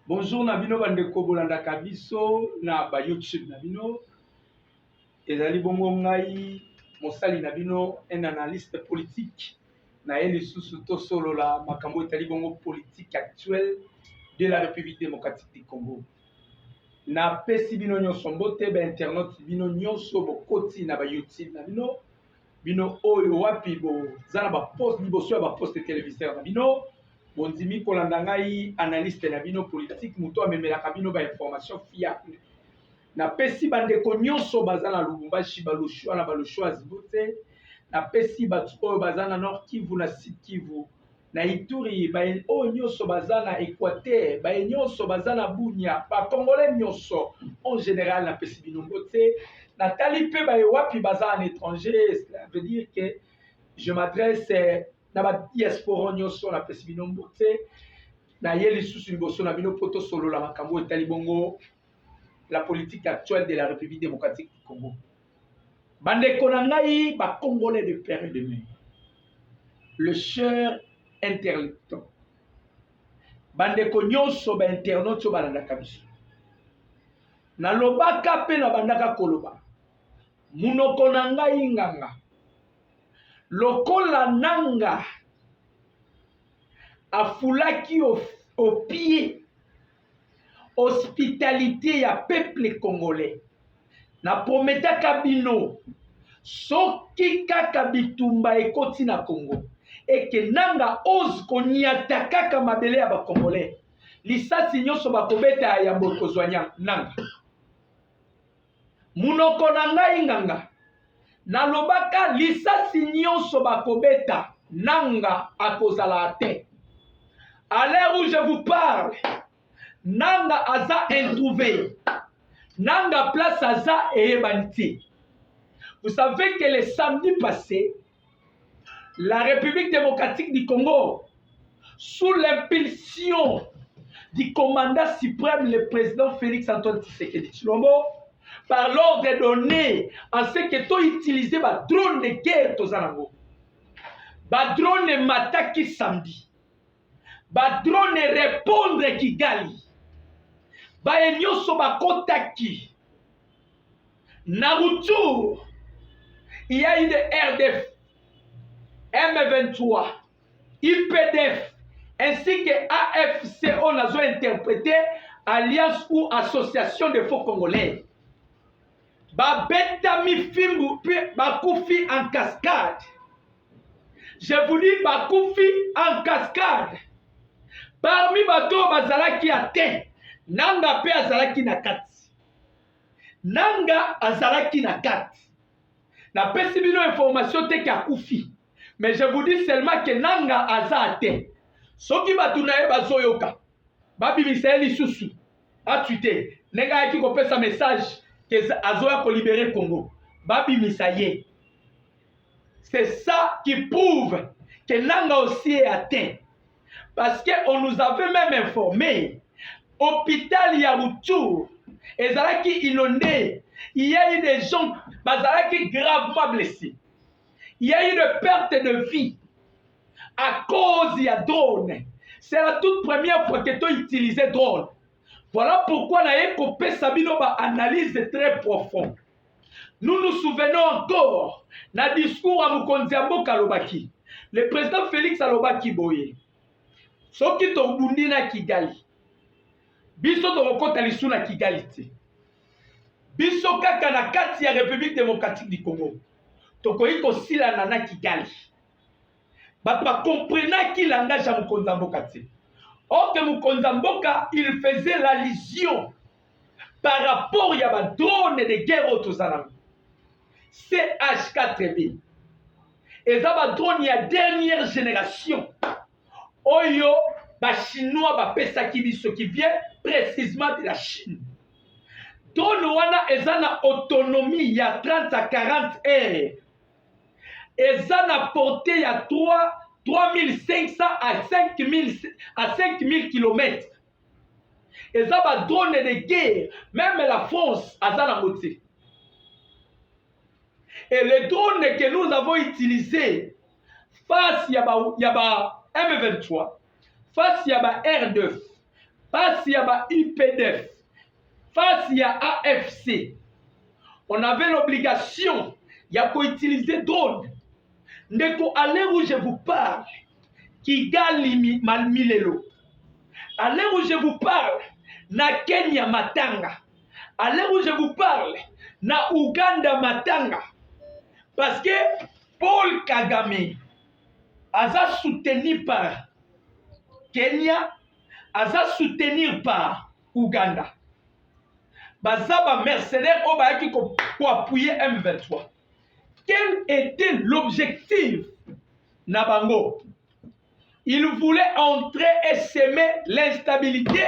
Bonjour Nabino bandeko bolanda kabiso na ba YouTube Nabino. Ezali bongo ngai mosali Nabino, un analyste politique. Na yeli susu to solo la makambo etali bongo politique actuelle de la République démocratique du Congo. Na pesi bino nyonso mbote ba internet bino nyonso bokoti na ba YouTube Nabino. Bino oyo wapi bo zana ba post liboso ya ba post téléviseur Nabino. Bondimi kolanda ngai analyste na bino politique muto amemelaka bino ba information fiable. Na pesi bandeko nyonso baza na Lubumbashi baloshwa na baloshwa zibote. Na pesi batu oyo baza na Nord Kivu na Sud Kivu na Ituri ba oyo nyonso baza na Équateur ba nyonso baza na Bunia ba Congolais nyonso en général na pesi bino mbote. Na tali pe ba wapi baza en étranger, cela veut dire que je m'adresse na ba diaspora nyonso na pesi bino mbote. Na yeli susu liboso na bino poto solo la makambo etali bongo la politique actuelle de la République démocratique du Congo. Bandeko na ngai ba Congolais de père et de mère. Le cher interlecteur. Bandeko nyonso ba internaute so balandaka biso. Na lobaka pe na bandaka koloba. Munoko na ngai nganga. Lokola nanga afulaki au pied hospitalité ya peuple congolais. Na prometaka bino soki kaka bitumba ekoti na Congo eke nanga ose koniata kaka mabele ya ba Congolais. Lisasi nyonso bakobeta ya bokozwanya nanga. Munoko na ngai nganga. Nalobaka lisasi nyonso bakobeta nanga akozala te. À l'heure où je vous parle, nanga aza introuvé. Nanga place aza ebaniti. Vous savez que le samedi passé, la République démocratique du Congo, sous l'impulsion du commandant suprême, le président Félix Antoine Tshisekedi Tshilombo, par l'ordre donné en ce que tu utilisé ba drone de guerre tozanango. Ba drone mataki samedi. Ba drone répondre Kigali. Ba enyoso ba kotaki. Na retour, il y a eu des RDF, M23, IPDF, ainsi que AFC, on a interprété Alliance ou Association de Faux Congolais. Ba beta mi fimbu ba koufi en cascade. Je vous dis ba koufi en cascade. Parmi bato bazalaki ate, nanga pe azalaki na kati. Nanga azalaki na kati. Na pesi bino information te ka koufi. Mais je vous dis seulement que nanga aza ate. Soki batu na ye bazoyoka. Babi misaeli susu. A tweeté. Nega yaki ko pesa message que azoya ko libérer Congo. Babi misaye. C'est ça qui prouve que nanga aussi est atteint. Parce qu'on nous avait même informé, hôpital Yaroutour, ezalaki inondé, il y a eu des gens bazalaki gravement blessés. Il y a eu une perte de vie à cause de drone. C'est la toute première fois que tu utilisé drone. Voilà pourquoi on a coupé Sabino ba analyse très profonde. Nous nous souvenons encore na discours à Mukonzi Mboka Lobaki. Le président Félix Alobaki Boye. Soki tobundi na Kigali. Biso tokota lisu na Kigali te. Biso kaka na kati ya République démocratique du Congo. Tokoyi kosila na Kigali. Bato ba comprenaki langage ya Mukonzi Mboka te. Or que Mukonzi Mboka, il faisait l'allusion par rapport à ba drone de guerre autozana. CH4B. Et ça ba drone ya dernière génération. Oyo, ba chinois ba pesa kibiso qui vient précisément de la Chine. Drone wana ezana autonomie il y a 30 à 40 heures. Ezana portée il y a 3500 à 5000 km. Ezana ba drone de guerre, même la France azana moté. Et les drones que nous avons utilisés face à ba M23, face à ba R2, face à ba IPDF, face à AFC, on avait l'obligation d'utiliser drone. Ndeko, à l'heure où je vous parle, Kigali Milelo, à l'heure où je vous parle, na Kenya Matanga, à l'heure où je vous parle, na Uganda Matanga, parce que Paul Kagame a soutenu par Kenya, a soutenu par Uganda. Bazaba mercenaires qui pour appuyer M23. Quel était l'objectif Nabango? Il voulait entrer et semer l'instabilité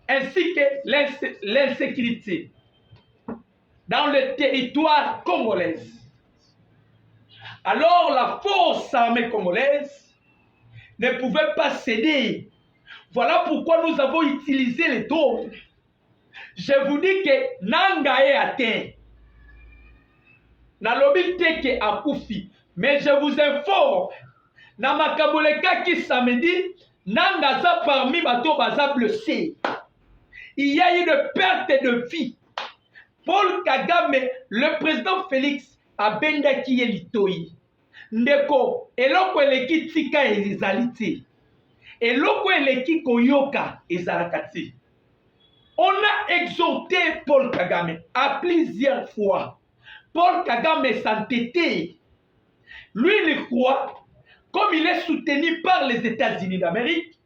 ainsi que l'insécurité dans le territoire congolais. Alors la force armée congolaise ne pouvait pas céder. Voilà pourquoi nous avons utilisé les drones. Je vous dis que Nanga est atteint. Nalobi teke akufi. Mais je vous informe, na makaboleka qui samedi, Nanga za parmi bato baza blessé. Il y a eu une perte de vie. Paul Kagame, le président Félix, a bendaki elitoi. Ndeko, eloko eleki tika ezaliti. Eloko eleki koyoka ezalakati. On a exhorté Paul Kagame à plusieurs fois. Paul Kagame s'entêtait. Lui, il croit, comme il est soutenu par les États-Unis d'Amérique,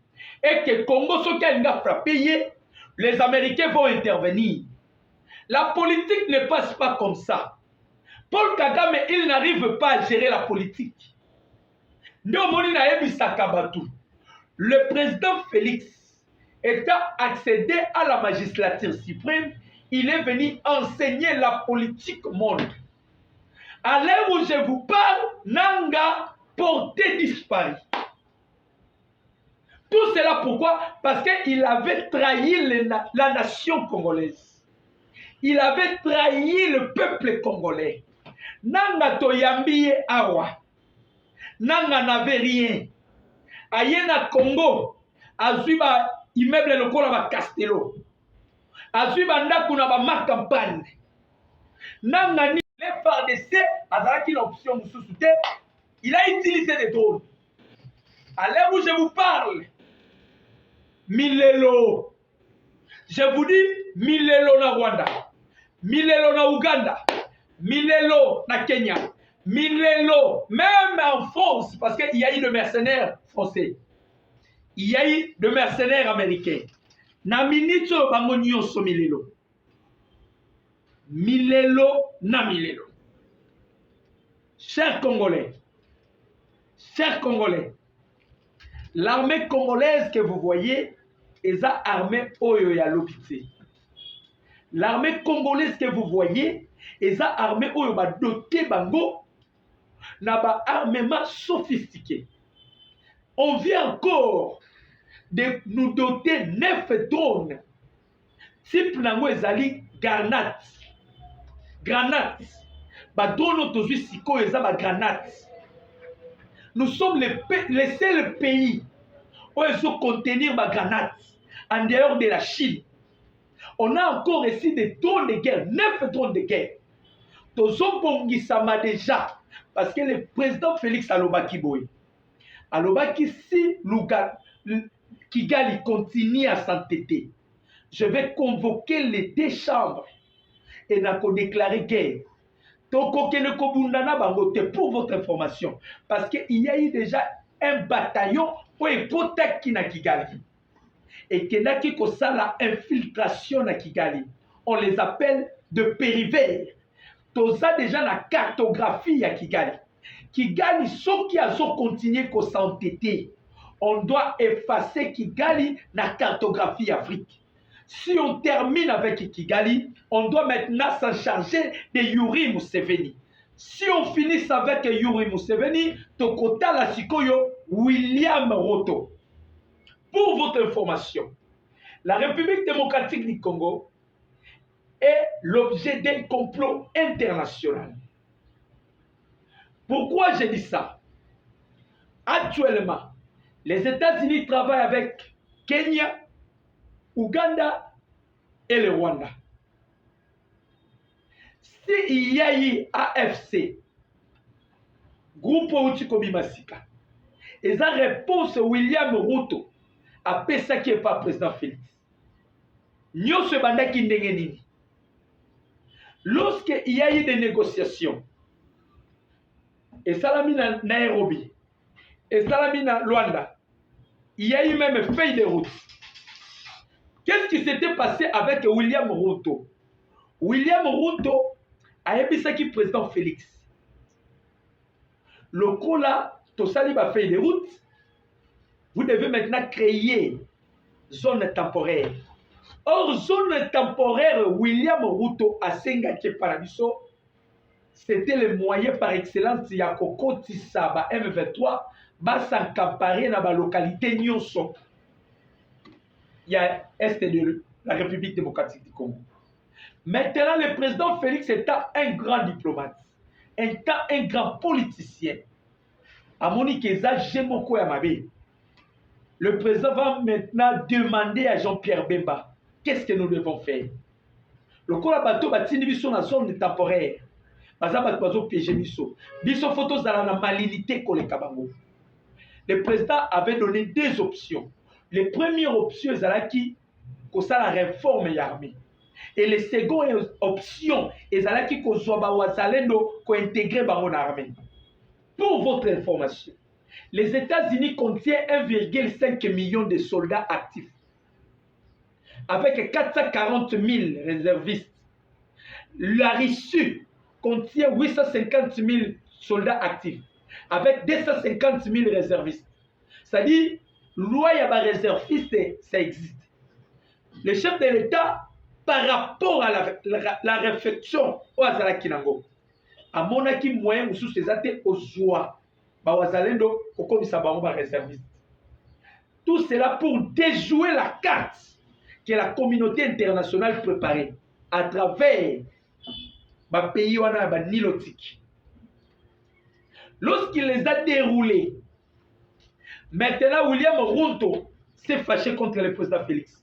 et que Congo, ce qu'il a frappé, les Américains vont intervenir. La politique ne passe pas comme ça. Paul Kagame, il n'arrive pas à gérer la politique. Le président Félix étant accédé à la magistrature suprême, il est venu enseigner la politique au monde. À l'heure où je vous parle, Nanga porté disparu. Tout cela pourquoi? Parce qu'il avait trahi la nation congolaise. Il avait trahi le peuple congolais. Nanga toyambiye awa. Nanga n'avait rien. Ayena Congo, azuba immeuble lokola ba Castello. Azuba ndakuna ba ma campagne. Nanga ni les FARDC azaki l'option mususu. Il a utilisé des drones. À l'heure où je vous parle, Milelo. Je vous dis Milelo na Rwanda, Milelo na Uganda, Milelo na Kenya, Milelo même en France, parce qu'il y a eu de mercenaires français, il y a eu de mercenaires américains. Na minito bangonyo so Milelo. Milelo na Milelo. Chers Congolais, l'armée congolaise que vous voyez est la armée Oyo ya Lopité. L'armée congolaise que vous voyez est la armée Oyo ba doté bango na ba armement sophistiqué. On vient encore de nous doter 9 drones. Type nango ezali granate. Granate. Ba drone tozui siko eza ba granate. Nous sommes les seuls pays où ils ont contenir ma grenade en dehors de la Chine. On a encore ici des drones de guerre, 9 drones de guerre. Tozombongisama déjà, parce que le président Félix Alobaki Boy, Alobaki si Kigali continue à s'entêter, je vais convoquer les 2 chambres et n'a qu'à déclarer guerre. Pour votre information, parce qu'il y a eu déjà un bataillon où il protège na Kigali et qu'il y a qui ça la infiltration à Kigali. On les appelle de périvers. Tout ça déjà la cartographie à Kigali. Kigali, ceux qui ont continué à s'entêter, on doit effacer Kigali la cartographie Afrique. Si on termine avec Kigali, on doit maintenant s'en charger de Yuri Museveni. Si on finit avec Yuri Museveni, Tokota la Sikoyo, William Ruto. Pour votre information, la République démocratique du Congo est l'objet d'un complot international. Pourquoi je dis ça? Actuellement, les États-Unis travaillent avec Kenya, Ouganda et le Rwanda. S'il y a eu AFC, groupe Outikobi Masika, et sa réponse William Ruto a ça qui est pas président Félix. Nous se bandaki ndengenini. Lorsqu'il y a eu des négociations, et Salami na Nairobi, et Salami na Luanda, il y a eu même feuille de route. Qu'est-ce qui s'était passé avec William Ruto? William Ruto a qui président Félix. Le coup là, Tosali va feuille de route. Vous devez maintenant créer zone temporaire. Or, zone temporaire, William Ruto a Sengake Paradiso, c'était le moyen par excellence de Yakoko Tissaba M23, Bassan Kampare dans la localité Nyonso. Il y a Est de la République démocratique du Congo. Maintenant, le président Félix est un grand diplomate, un grand politicien. À Monique Eza, j'aime beaucoup Yamabe. Le président va maintenant demander à Jean-Pierre Bemba qu'est-ce que nous devons faire. Le coup, la bateau va tenir sur la zone temporaire. Biso photos dans la malinité pour les Kabango. Le président avait donné deux options. La première option, c'est qui ça la réforme de l'armée. Et la seconde option, c'est qui qu'on intégrer dans l'armée. Pour votre information, les États-Unis contiennent 1,5 million de soldats actifs, avec 440 000 réservistes. La Russie contient 850 000 soldats actifs, avec 250 000 réservistes. C'est-à-dire, loi y a des réservistes, ça existe. Le chef de l'État, par rapport à la réflexion au Azalakinango, à mon avis, moyen ou sous ces athées aux joies, Bawazalendo, réserviste. Tout cela pour déjouer la carte que la communauté internationale préparée à travers le pays nilotique. Lorsqu'il les a déroulés, maintenant William Ruto s'est fâché contre le président Félix.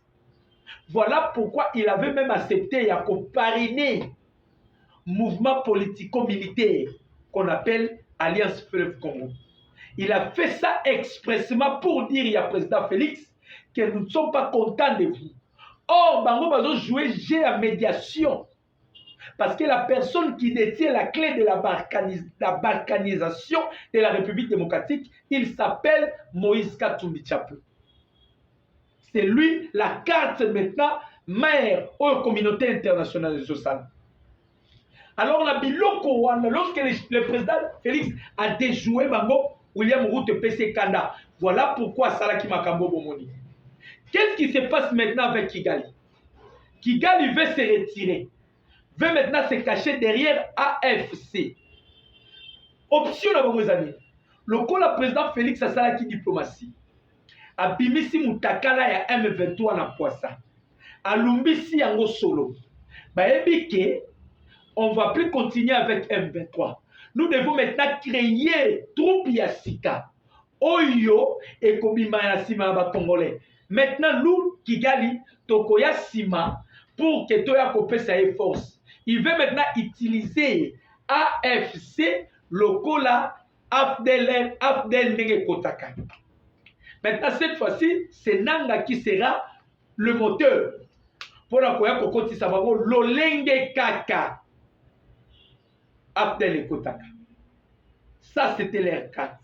Voilà pourquoi il avait même accepté à parrainer mouvement politico-militaire qu'on appelle Alliance Fleuve Congo. Il a fait ça expressément pour dire à président Félix que nous ne sommes pas contents de vous. Or, Bango Bazo jouer jeu à médiation. Parce que la personne qui détient la clé de la balkanisation de la République démocratique, il s'appelle Moïse Katumbi Tchapou. C'est lui la carte maintenant mère aux communautés internationales de Social. Alors, la biloko wana, lorsque le président Félix a déjoué Bango, William Ruto PC Kanda. Voilà pourquoi Salaki Makambo Bomoni. Qu'est-ce qui se passe maintenant avec Kigali? Kigali veut se retirer, veut maintenant se cacher derrière AFC. Option à vos amis. Le président Félix a Salaki diplomatie. Abimisi Mutakala ya M23 na Poissa. Alumbisi yango solo. Baebike, on ne va plus continuer avec M23. Nous devons maintenant créer troupe Yassika. Oyo et Kobima Yassima ba Congolais. Maintenant, nous, Kigali, Tokoya Sima, pour que Toya Kopé sa force. Il veut maintenant utiliser AFC, Lokola, Abdel Nenge Kotaka. Maintenant, cette fois-ci, c'est Nanga qui sera le moteur. Pour la Koya Kokoti Sababo, Lolenge Kaka. Abdel Kotaka. Ça, c'était l'air 4.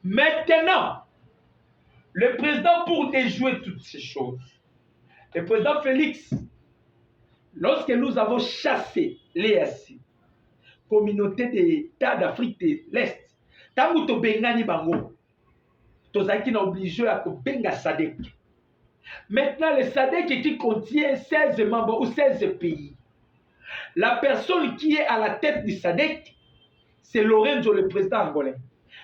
Maintenant, le président, pour déjouer toutes ces choses, le président Félix, lorsque nous avons chassé l'EAC, communauté d'États d'Afrique de l'Est, tant que Bengani Bango, Tozaki n'a obligé à Benga Sadek. Maintenant, le Sadek qui contient 16 membres ou 16 pays. La personne qui est à la tête du SADC, c'est Lorenzo, le président angolais.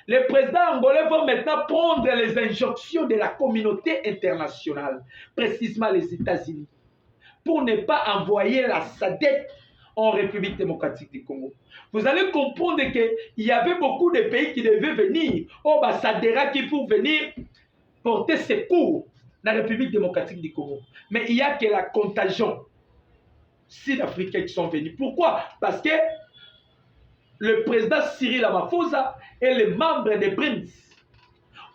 Le président angolais va maintenant prendre les injonctions de la communauté internationale, précisément les États-Unis, pour ne pas envoyer la SADC en République démocratique du Congo. Vous allez comprendre qu'il y avait beaucoup de pays qui devaient venir. Oh, bah, Sadera qui pour venir porter secours la République démocratique du Congo. Mais il n'y a que la contagion sud-africains qui sont venus. Pourquoi? Parce que le président Cyril Ramaphosa est le membre des BRICS,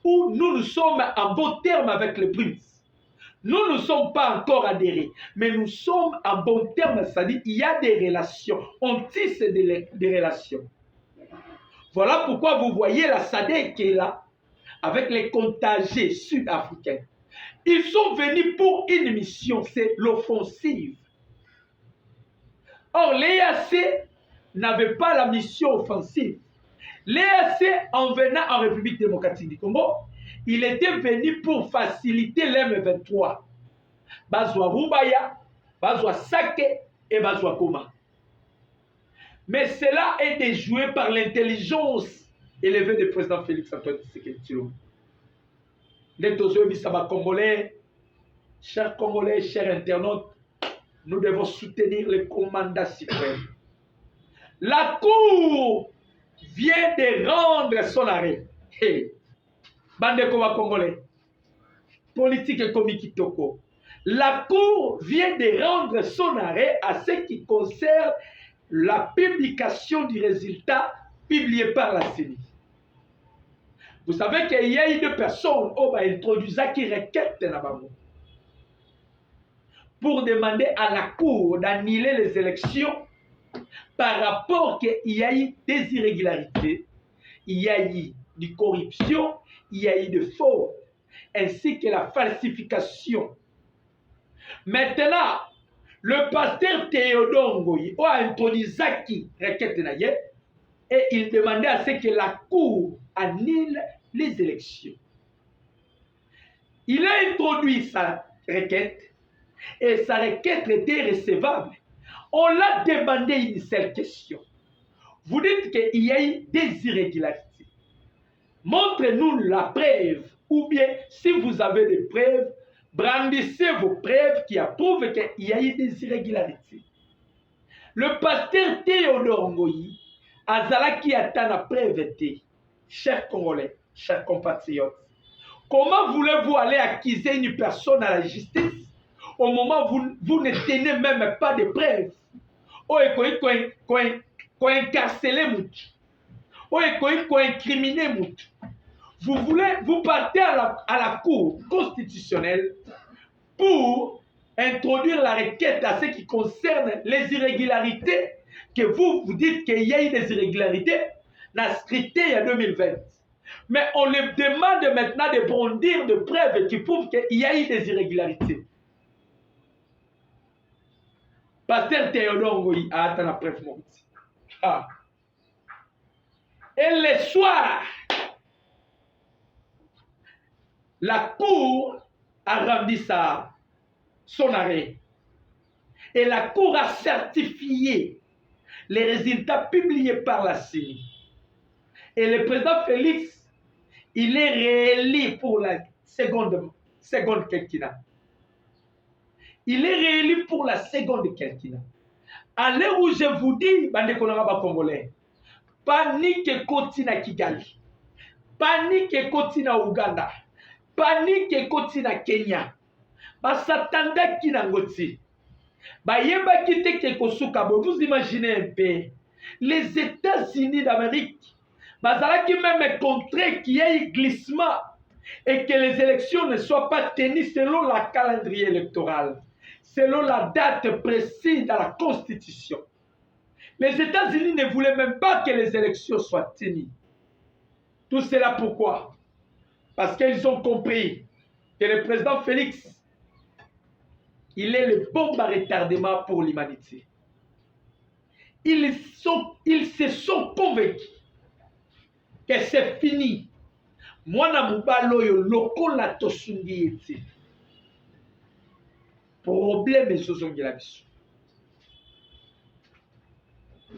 où nous sommes en bon terme avec les BRICS. Nous ne sommes pas encore adhérés, mais nous sommes en bon terme, c'est-à-dire qu'il y a des relations, on tisse des relations. Voilà pourquoi vous voyez la SADC qui est là, avec les contagiés sud-africains. Ils sont venus pour une mission, c'est l'offensive. Or, l'EAC n'avait pas la mission offensive. L'EAC, en venant en République démocratique du Congo, il était venu pour faciliter l'M23. Bazwa Rubaya, Bazwa Sake et Bazwa Koma. Mais cela est déjoué par l'intelligence élevée du président Félix Antoine Tshisekedi Tshilombo. Les Congolais, chers Congolais, chers internautes, nous devons soutenir le commandant suprême. La Cour vient de rendre son arrêt. Hey. Bande Congolais, politique et comique Toko. La Cour vient de rendre son arrêt à ce qui concerne la publication du résultat publié par la CENI. Vous savez qu'il y a eu 2 personnes qui ont introduit qui requête pour demander à la Cour d'annuler les élections par rapport qu'il y a eu des irrégularités, il y a eu de corruption, il y a eu de fraude, ainsi que la falsification. Maintenant, le pasteur Théodore Ngoyi a introduit Zaki requête et il demandait à ce que la Cour annule les élections. Il a introduit sa requête et sa requête était recevable. On l'a demandé une seule question. Vous dites qu'il y a eu des irrégularités. Montrez-nous la preuve, ou bien si vous avez des preuves, brandissez vos preuves qui approuvent qu'il y a eu des irrégularités. Le pasteur Théodore Ngoyi, Azalaki attend la preuve, chers Congolais, chers compatriotes. Comment voulez-vous aller accuser une personne à la justice au moment où vous ne tenez même pas de preuves? Vous incarcérez Moutou. Vous incriminez Moutou. Vous partez à la Cour constitutionnelle pour introduire la requête à ce qui concerne les irrégularités, que vous dites qu'il y a eu des irrégularités, la stricté il y a 2020. Mais on leur demande maintenant de bondir de preuves qui prouvent qu'il y a eu des irrégularités. Pasteur Théodore Ngoyi a atteint la preuve. Ah. Et le soir, la Cour a rendu son arrêt. Et la Cour a certifié les résultats publiés par la CENI. Et le président Félix, il est réélu pour la seconde quinquennat. Il est réélu pour la seconde quinquennat. À l'heure où je vous dis, bande kolanga congolais, panique kotina Kigali, panique kotina Ouganda, panique kotina Kenya, basatanda kinangoti, bayeba kite kekosukabo. Vous imaginez un peu, les États-Unis d'Amérique, bazalaki même contré qu'il y ait eu glissement et que les élections ne soient pas tenues selon la calendrier électoral, selon la date précise dans la Constitution. Les États-Unis ne voulaient même pas que les élections soient tenues. Tout cela pourquoi? Parce qu'ils ont compris que le président Félix, il est le bombe à retardement pour l'humanité. Ils se sont convaincus que c'est fini. Mwana mubalo yo lokola tosungi eti. Problème ezozongela biso.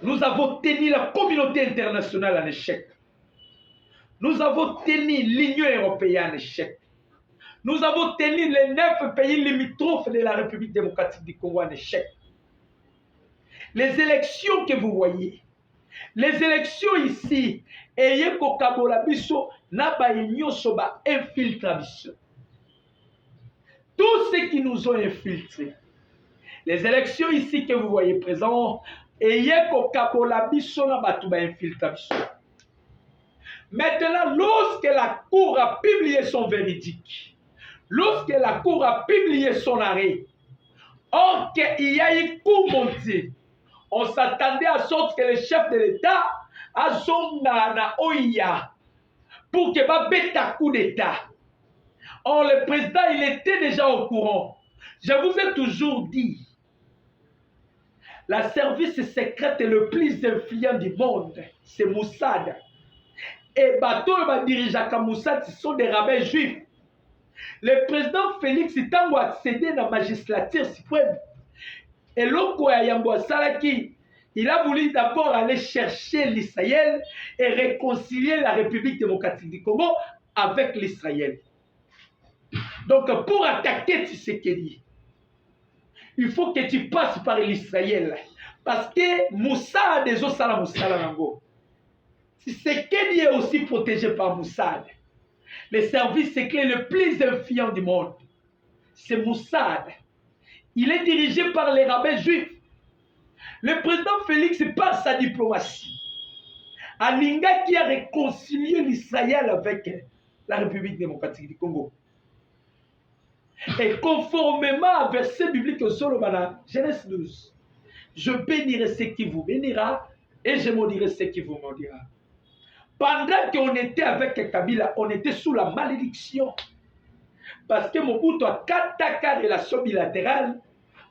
Nous avons tenu la communauté internationale en échec. Nous avons tenu l'Union européenne en échec. Nous avons tenu les 9 pays limitrophes de la République démocratique du Congo en échec. Les élections que vous voyez, les élections ici, ayez kokabola biso na ba nyonso ba infiltra biso. tous ceux qui nous ont infiltrés. Les élections ici que vous voyez présentes, ayez kokabola biso na batu ba infiltration. Maintenant, lorsque la Cour a publié son véridique, lorsque la Cour a publié son arrêt, or qu'il y a eu coup monté, on s'attendait à sorte que le chef de l'État a son na oya pour que va bêta coup d'État. Or, le président, il était déjà au courant. Je vous ai toujours dit, la service secrète le plus influent du monde, c'est Mossad. Et bateau va diriger à Mossad, ce sont des rabbins juifs. Le président Félix Tango a accédé dans la magistrature suprême. Et l'Oko Yambo Salaki, il a voulu d'abord aller chercher l'Israël et réconcilier la République démocratique du Congo avec l'Israël. Donc, pour attaquer Tshisekedi, il faut que tu passes par l'Israël. Parce que Moussad des Osala Moussala Nango. Tshisekedi est aussi protégé par Moussad. Le service secret le plus influent du monde, c'est Moussad. Il est dirigé par les rabbins juifs. Le président Félix, par sa diplomatie, Aninga qui a réconcilié l'Israël avec la République démocratique du Congo. Et conformément à verset biblique au Solomana, Genèse 12, je bénirai ce qui vous bénira et je maudirai ce qui vous maudira. Pendant qu'on était avec Kabila, on était sous la malédiction. Parce que Mobutu a 4 relations bilatérales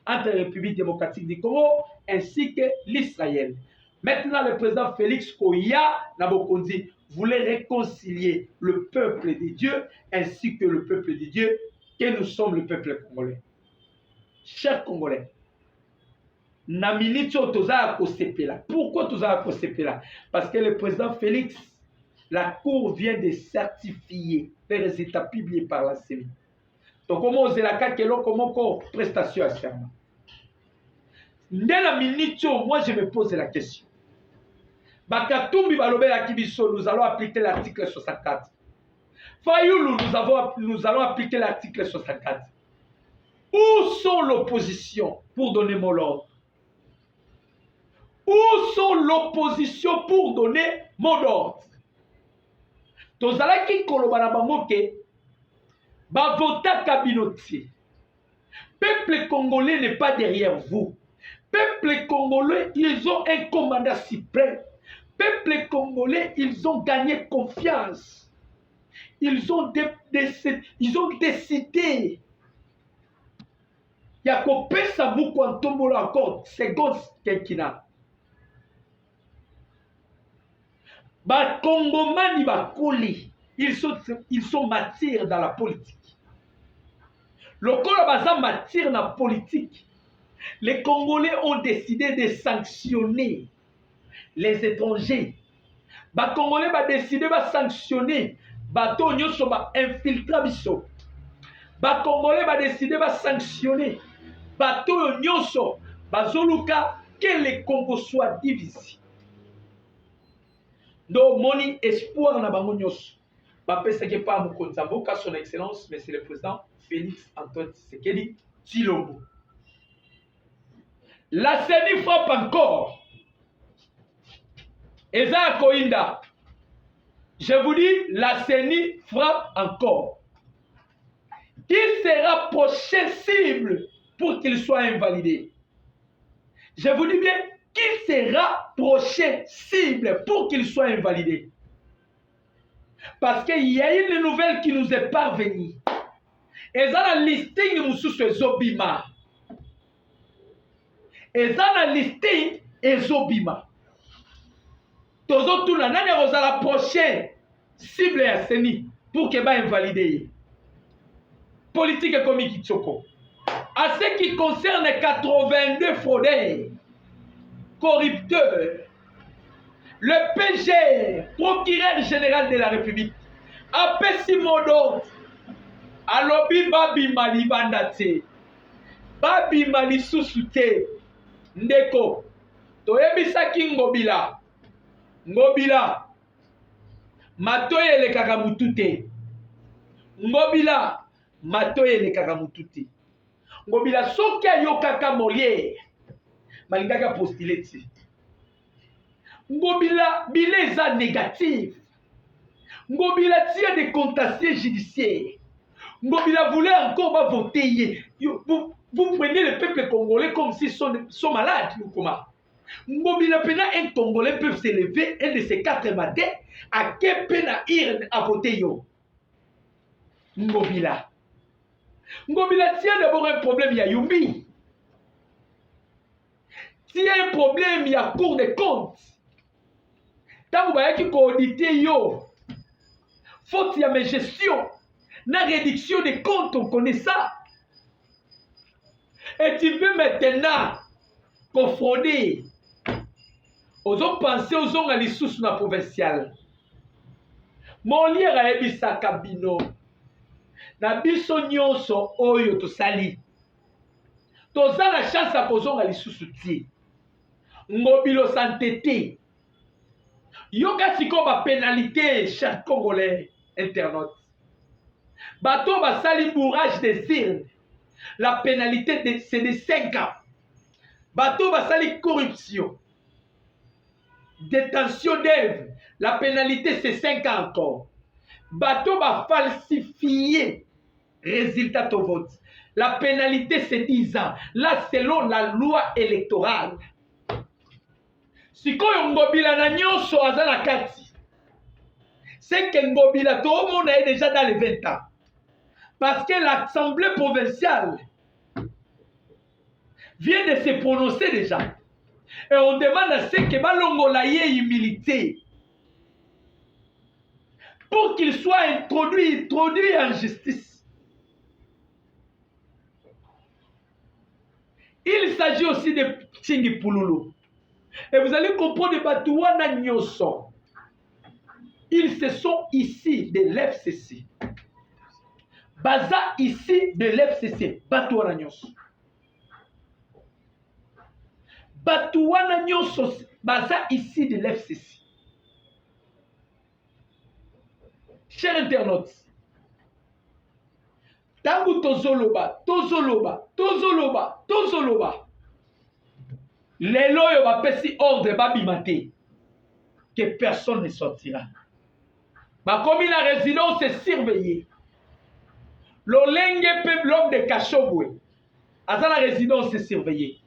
entre la République démocratique du Congo ainsi que l'Israël. Maintenant, le président Félix Koya Nabokondi voulait réconcilier le peuple de Dieu ainsi que le peuple de Dieu, que nous sommes le peuple congolais. Chers Congolais, pourquoi Toza Kosepela? Parce que le président Félix, la Cour vient de certifier les résultats publiés par la CENI. Donc, comment on comment prestation à serment? Dès la minute, moi je me pose la question. Bakatumbi Balobela Kibiso, nous allons appliquer l'article 64. Fayoulou, nous allons appliquer l'article 64. Où sont l'opposition pour donner mon ordre? Où sont l'opposition pour donner mon ordre? Tozalaki kolobana bangoke, bavota kabinotier. Peuple congolais n'est pas derrière vous. Peuple congolais, ils ont un commandant suprême. Peuple congolais, ils ont gagné confiance. Ils ont décidé. Il y a kopesa muko antombola encore seconde kenkina. Ba Congomani ba koli, ils sont matières dans la politique. Le Congolais baza matière dans la politique. Les Congolais ont décidé de sanctionner les étrangers. Ba Congolais ba décidé de sanctionner bato nyoso ba infiltra biso. Ba Congolais ba décidé de sanctionner bato nyoso bazoluka que le Congo soit divisé. Donc, mon espoir na bango nyos. Bapesaki pa mokonzi mboka son excellence, monsieur le président Félix Antoine Tshisekedi Tshilombo. La CENI frappe encore. Eza Koinda. Je vous dis, la CENI frappe encore. Qui sera prochaine cible pour qu'il soit invalidé? Je vous dis bien, qui sera prochaine cible pour qu'il soit invalidé? Parce qu'il y a une nouvelle qui nous est parvenue. Et ça, la listing Moussous Zobima. Et ça, la listing est Zobima. Tozo tout la nane la prochaine cible à CENI pour qu'elle soit invalidée. Politique économique Kitoko. À ce qui concerne 82 fraudeurs, corrupteurs, le PG, procureur général de la République, a péci mon ordre. Alobi Babi Mali Bandate, Babi Mali Susute, Ndeko, Toyebisaki Ngobila, Ngobila, Matoye le Kakamutute, Ngobila, matoyi elekaka mutu te. Ngobila soki ayokaka Molière balingaki apostule te. Ngobila bile eza négatif. Ngobila tia des contentieux judiciaires. Ngobila voulait encore voter. Vous prenez le peuple congolais comme s'ils sont malades ou comment? Ngobila pena un Congolais peut se lever un de ces 4 matins à quel pena ir à voter yo. Ngobila. Ngobila tient d'abord un problème, il y a Yumbi. Tient un problème, il y a Cour des comptes. Tant que vous avez audité yo, faute il y a mes gestions, la réduction des comptes, on connaît ça. Et tu veux maintenant confronter aux autres pensées, aux autres à l'issue sur la provinciale. Molière a ebisaka bino. Na biso nyonso oyo tosali. Toza la chance à kozonga lisusu ti. Ngobilo santete. Yoga siko ba pénalité chers Congolais internautes. Bato basali bourrage des urnes. La pénalité c'est de 5 ans. Bato basali corruption. Détention d'œuvre. La pénalité c'est 5 ans encore. Bato ba falsifier résultat au vote. La pénalité c'est 10 ans. Là selon la loi électorale. Sikoyo ngobila na nyonso azala kati. C'est que ngobila tout le monde est déjà dans les 20 ans. Parce que l'Assemblée provinciale vient de se prononcer déjà. Et on demande à ce que Balongola ait humilité. Pour qu'il soit introduit en justice. Il s'agit aussi de Tchingi Pouloulou. Et vous allez comprendre de Batouana Nyoso. Ils se sont ici de l'FCC. Baza ici de l'FCC. Batouana Nyoso. Batouana Nyoso. Baza ici de l'FCC. Chers internautes, Tangu tozoloba, Lelo yo va pesi ordre babimate que personne ne sortira. Ma comme la résidence est surveillée. L'olenge peuple l'homme de Kachobwe. Asa la résidence est surveillée.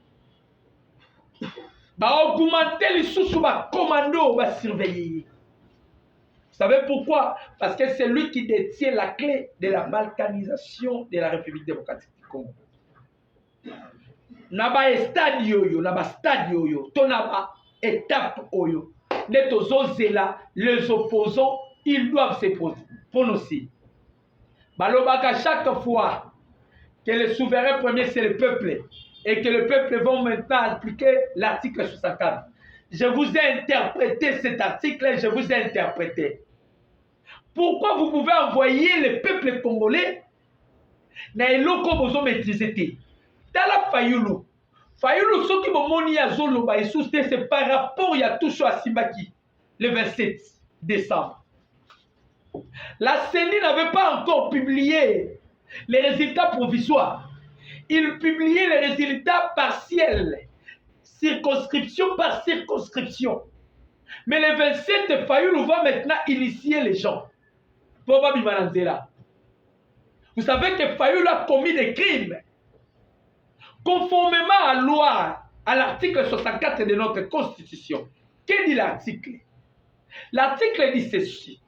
Ba augmenter les sous ba commando va surveiller. Vous savez pourquoi? Parce que c'est lui qui détient la clé de la balkanisation de la République démocratique du Congo. Naba stade yoyo, naba stade yoyo, to naba étape oyo. Netozozela, les opposants, ils doivent se prononcer. Balobaka chaque fois que le souverain premier c'est le peuple et que le peuple va maintenant appliquer l'article 64. Je vous ai interprété cet article et je vous ai interprété. Pourquoi vous pouvez envoyer le peuple congolais na eloko bozo maîtriser? Tala Fayulu. Fayulu soki bomoni ya zolo ba isuste c'est par rapport ya toucho à Simbaki le 27 décembre. La CENI n'avait pas encore publié les résultats provisoires. Il publiait les résultats partiels, circonscription par circonscription. Mais le 27 Fayulu va maintenant initier les gens. Vous savez que Fayulu a commis des crimes. Conformément à la loi, à l'article 64 de notre Constitution. Que dit l'article? L'article dit ceci.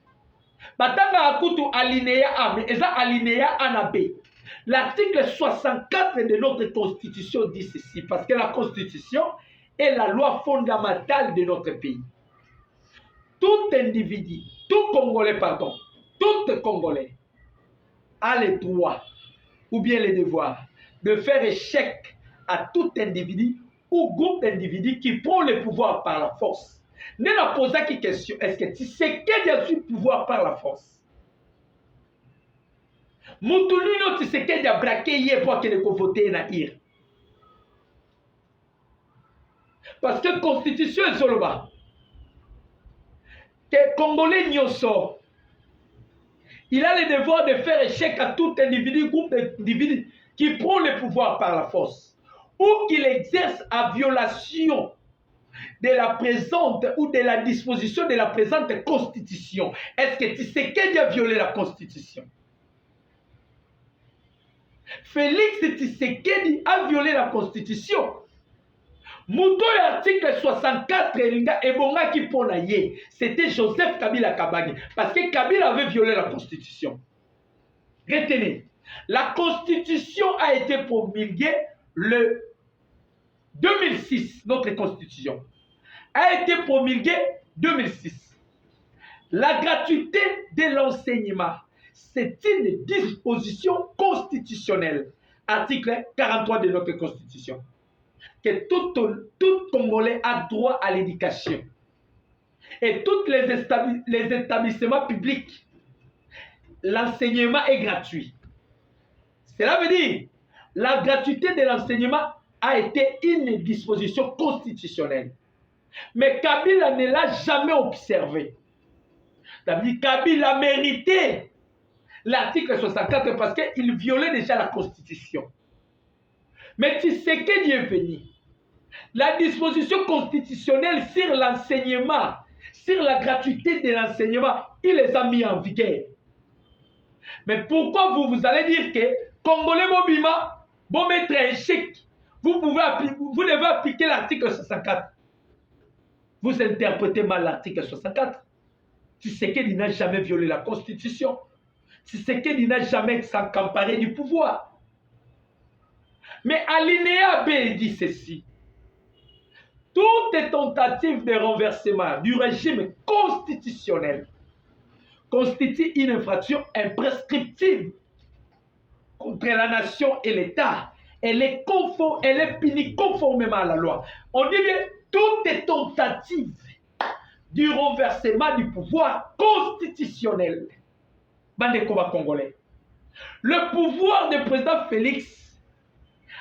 Batanga akutu alinéa A, mais eza alinéa A na B. L'article 64 de notre Constitution dit ceci, parce que la Constitution est la loi fondamentale de notre pays. Tout individu, tout Congolais, pardon, tout Congolais a le droit ou bien le devoir de faire échec à tout individu ou groupe d'individus qui prend le pouvoir par la force. Ne la pose pas question, est-ce que tu sais qu'il y a du pouvoir par la force? Moutounou, tu sais qu'il y a braqué hier pour qu'il ait voté na ir. Parce que la Constitution est seulement que Congolais nyoso, il a le devoir de faire échec à tout individu, groupe d'individus qui prend le pouvoir par la force ou qu'il exerce à violation de la présente ou de la disposition de la présente constitution. Est-ce que Tshisekedi a violé la constitution? Félix Tshisekedi a violé la constitution. Mouto article 64 ebonga qui pona ye, c'était Joseph Kabila Kabange parce que Kabila avait violé la constitution. Retenez, la constitution a été promulguée le 2006, notre constitution a été promulguée 2006. La gratuité de l'enseignement, c'est une disposition constitutionnelle, article 43 de notre constitution, que tout Congolais a droit à l'éducation. Et tous les établissements publics, l'enseignement est gratuit. Cela veut dire, la gratuité de l'enseignement a été une disposition constitutionnelle. Mais Kabila ne l'a jamais observé. Kabila a mérité l'article 64 parce qu'il violait déjà la Constitution. Mais Tshisekedi est venu. La disposition constitutionnelle sur l'enseignement, sur la gratuité de l'enseignement, il les a mis en vigueur. Mais pourquoi vous allez dire que Congolais Mobima vont mettre un chèque? Vous devez appliquer l'article 64. Vous interprétez mal l'article 64. Tshisekedi n'a jamais violé la Constitution. Tshisekedi n'a jamais s'accaparé du pouvoir. Mais alinéa B dit ceci. Toute tentative de renversement du régime constitutionnel constitue une infraction imprescriptible contre la nation et l'État. Elle est punie conformément à la loi. On dit que toute tentative du renversement du pouvoir constitutionnel, bande combat congolais, le pouvoir du président Félix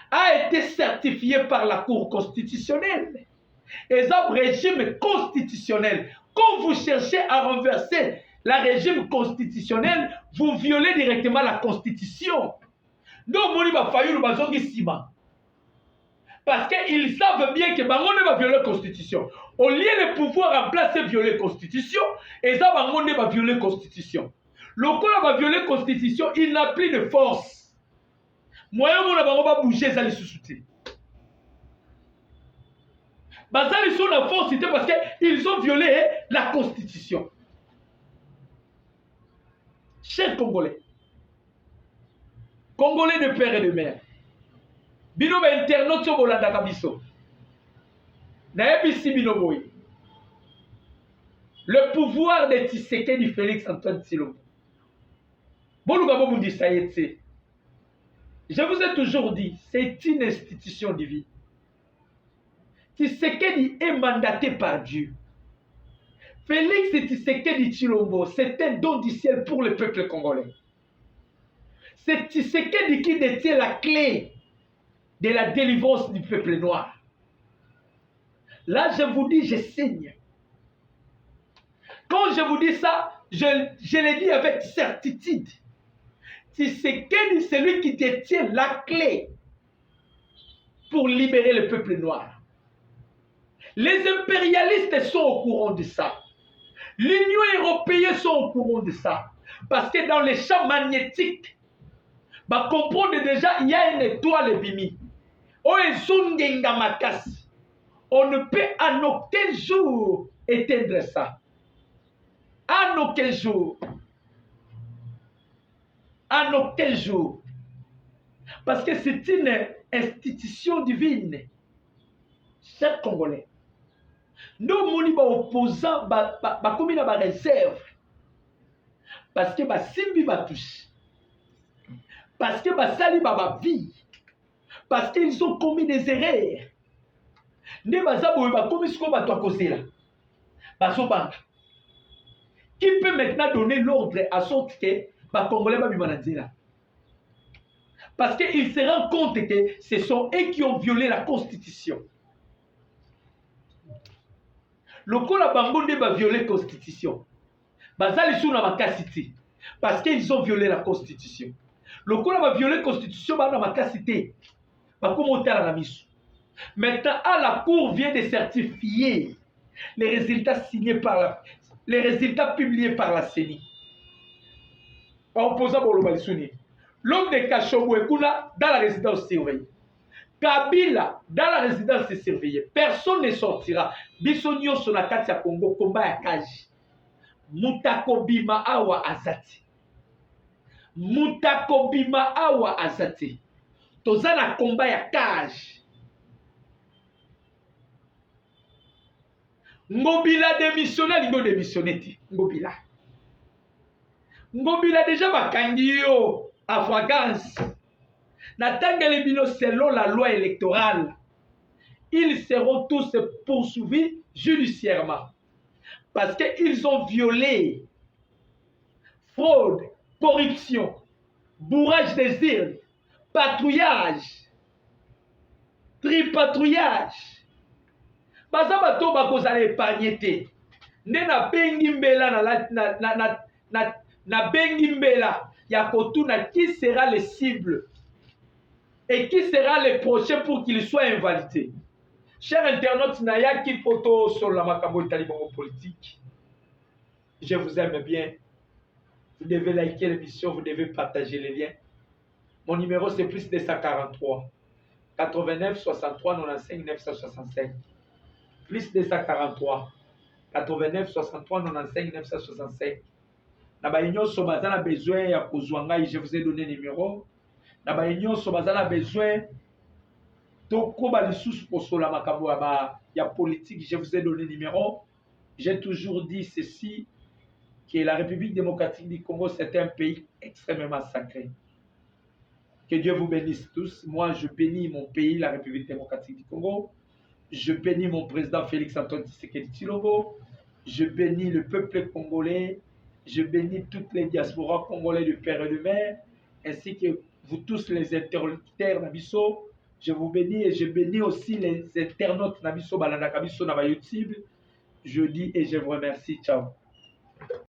a été certifié par la Cour constitutionnelle. Et ça, régime constitutionnel. Quand vous cherchez à renverser le régime constitutionnel, vous violez directement la Constitution. Donc, on va faire parce qu'ils savent bien que Bangonde va violer la Constitution. Au lieu de pouvoir en place violer la Constitution, et ça, Bangonde va violer la Constitution. Le corps va violer la Constitution, il n'a plus de force. Moyen mon Bango va bouger, ça les sous-souter. Ils sont la force parce qu'ils ont violé la Constitution. Chers Congolais, Congolais de père et de mère, bino ba internaute so bolanda kabiso. Na ebisi bino boy. Le pouvoir de Tshisekedi Félix Antoine Tshilombo. Boluga bomundi sayetse. Je vous ai toujours dit, c'est une institution divine. Tshisekedi est mandaté par Dieu. Félix Tshisekedi Tshilombo, c'est un don du ciel pour le peuple congolais. C'est Tshisekedi qui détient la clé de la délivrance du peuple noir. Là, je vous dis, je signe. Quand je vous dis ça, je le dis avec certitude. Tshisekedi, c'est lui qui détient la clé pour libérer le peuple noir. Les impérialistes sont au courant de ça. L'Union européenne sont au courant de ça. Parce que dans les champs magnétiques, bah, comprendre déjà, il y a une étoile bimi. On ne peut en aucun jour éteindre ça. En aucun jour. En aucun jour. Parce que c'est une institution divine. Chers Congolais, nous, nous opposants, comme une réserve. Parce que Simbi va toucher. Parce que Sali va vivre. Parce qu'ils ont commis des erreurs. Qui peut maintenant donner l'ordre à sorte que les Congolais va vivre? Parce qu'ils se rendent compte que ce sont eux qui ont violé la Constitution. Le Kola Bangonde va violer la Constitution. Bazali sous la makasiti. Parce qu'ils ont violé la Constitution. Le coup va violer la Constitution, va dans ma cité. Va commenter à la mission. Maintenant, la Cour vient de certifier les résultats signés les résultats publiés par la CENI. En opposant pour le Balissouni. L'homme de Kachobou Ekuna dans la résidence surveillée. Kabila dans la résidence surveillée. Personne ne sortira. Bissonio sur la carte à Congo, combat à Kaji. Mutakobima awa azati. Mutakobima awa azati. Toza na combat ya Kaji. Ngobila démissionnaire, il doit démissionner. Ngobila. Ngobila déjà bakangi yo à flagrance. Natangele bino selon la loi électorale. Ils seront tous poursuivis judiciairement. Parce qu'ils ont violé fraude, corruption, bourrage des îles, patrouillage, tripatrouillage. Baza bato bakozala épargné te. Nde na bengi mbela na bengi mbela ya kotuna qui sera les cibles et qui sera les prochains pour qu'ils soient invalidés. Chers internautes, naya ki poto sur la makambo talibon politique. Je vous aime bien. Vous devez liker l'émission, vous devez partager les liens. Mon numéro c'est plus 243 89 63 95 965. Plus 243 89 63 95 965. Naba nyonso bazana besoin ya kozwanga, je vous ai donné numéro. Naba nyonso bazana besoin toko ba lisusu posola makambo ya politique, je vous ai donné numéro. J'ai toujours dit ceci, que la République démocratique du Congo c'est un pays extrêmement sacré. Que Dieu vous bénisse tous. Moi je bénis mon pays, la République démocratique du Congo. Je bénis mon président Félix Antoine Tshisekedi Tshilombo. Je bénis le peuple congolais. Je bénis toutes les diasporas congolais de père et de mère, ainsi que vous tous les interlocuteurs Nabiso. Je vous bénis et je bénis aussi les internautes Nabiso Balanda Kabiso Naba YouTube. Je dis et je vous remercie. Ciao.